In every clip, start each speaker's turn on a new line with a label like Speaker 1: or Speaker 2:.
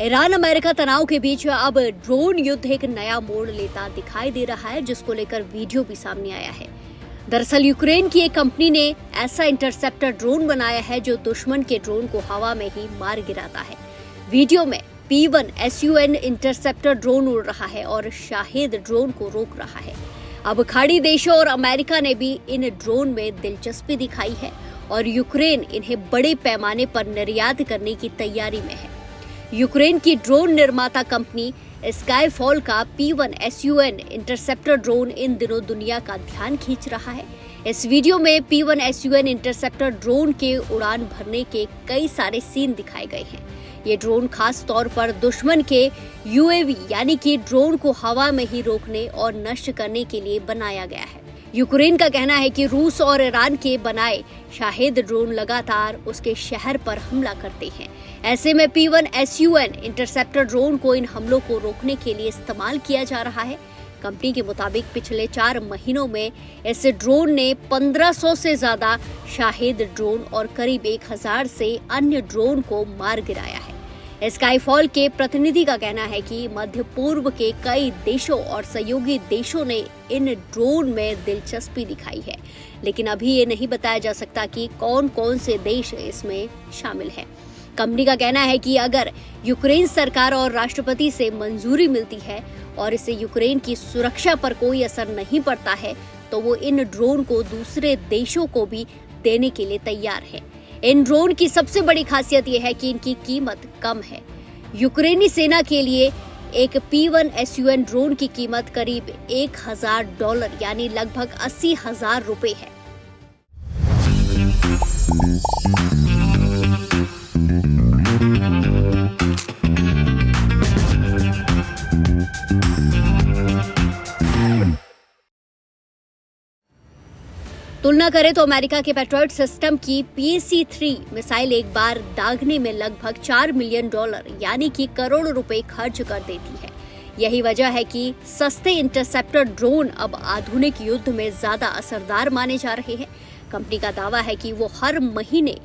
Speaker 1: Iran America तनाव के बीच अब ड्रोन युद्ध एक नया मोड़ लेता दिखाई दे रहा है, जिसको लेकर वीडियो भी सामने आया है। दरअसल यूक्रेन की एक कंपनी ने ऐसा इंटरसेप्टर ड्रोन बनाया है जो दुश्मन के ड्रोन को हवा में ही मार गिराता है। वीडियो में P-1 SUN इंटरसेप्टर ड्रोन उड़ रहा है और शाहिद ड्रोन को रोक रहा है। अब खाड़ी देशों और अमेरिका ने भी इन ड्रोन में दिलचस्पी दिखाई है और यूक्रेन इन्हें बड़े पैमाने पर निर्यात करने की तैयारी में है। यूक्रेन की ड्रोन निर्माता कंपनी स्काईफॉल का P-1 SUN इंटरसेप्टर ड्रोन इन दिनों दुनिया का ध्यान खींच रहा है। इस वीडियो में P-1 SUN इंटरसेप्टर ड्रोन के उड़ान भरने के कई सारे सीन दिखाए गए हैं। ये ड्रोन खास तौर पर दुश्मन के UAV यानी कि ड्रोन को हवा में ही रोकने और नष्ट करने के लिए बनाया गया है। यूक्रेन का कहना है कि रूस और ईरान के बनाए शाहिद ड्रोन लगातार उसके शहर पर हमला करते हैं। ऐसे में P-1 SUN इंटरसेप्टर ड्रोन को इन हमलों को रोकने के लिए इस्तेमाल किया जा रहा है। कंपनी के मुताबिक पिछले 4 महीनों में इस ड्रोन ने 1500 से ज्यादा शाहिद ड्रोन और करीब 1000 से अन्य ड्रोन को मार गिराया है। स्काईफॉल के प्रतिनिधि का कहना है कि मध्य पूर्व के कई देशों और सहयोगी देशों ने इन ड्रोन में दिलचस्पी दिखाई है, लेकिन अभी ये नहीं बताया जा सकता कि कौन कौन से देश इसमें शामिल हैं। कंपनी का कहना है कि अगर यूक्रेन सरकार और राष्ट्रपति से मंजूरी मिलती है और इससे यूक्रेन की सुरक्षा पर कोई असर नहीं पड़ता है, तो वो इन ड्रोन को दूसरे देशों को भी देने के लिए तैयार है। इन ड्रोन की सबसे बड़ी खासियत यह है कि इनकी कीमत कम है। यूक्रेनी सेना के लिए एक P-1 SUN ड्रोन की कीमत करीब $1000 यानी लगभग 80,000 रुपए है। तुलना करें तो अमेरिका के पैट्रियट सिस्टम की PAC-3 मिसाइल एक बार दागने में लगभग $4 मिलियन यानी कि करोड़ रुपए खर्च कर देती है। यही वजह है कि सस्ते इंटरसेप्टर ड्रोन अब आधुनिक युद्ध में ज्यादा असरदार माने जा रहे हैं। कंपनी का दावा है कि वो हर महीने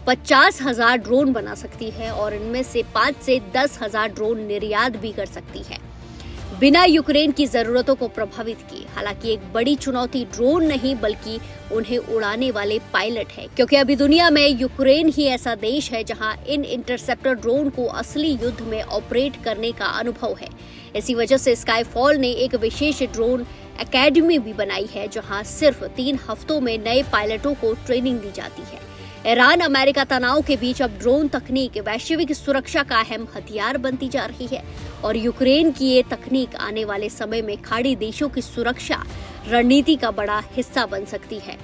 Speaker 1: 50,000 ड्रोन बना सकती है और इनमें से 5 से 10,000 ड्रोन निर्यात भी कर सकती है बिना यूक्रेन की जरूरतों को प्रभावित किए। हालांकि एक बड़ी चुनौती ड्रोन नहीं बल्कि उन्हें उड़ाने वाले पायलट है, क्योंकि अभी दुनिया में यूक्रेन ही ऐसा देश है जहां इन इंटरसेप्टर ड्रोन को असली युद्ध में ऑपरेट करने का अनुभव है। इसी वजह से स्काईफॉल ने एक विशेष ड्रोन एकेडमी भी बनाई है, जहां सिर्फ 3 हफ्तों में नए पायलटों को ट्रेनिंग दी जाती है। ईरान अमेरिका तनाव के बीच अब ड्रोन तकनीक वैश्विक सुरक्षा का अहम हथियार बनती जा रही है और यूक्रेन की ये तकनीक आने वाले समय में खाड़ी देशों की सुरक्षा रणनीति का बड़ा हिस्सा बन सकती है।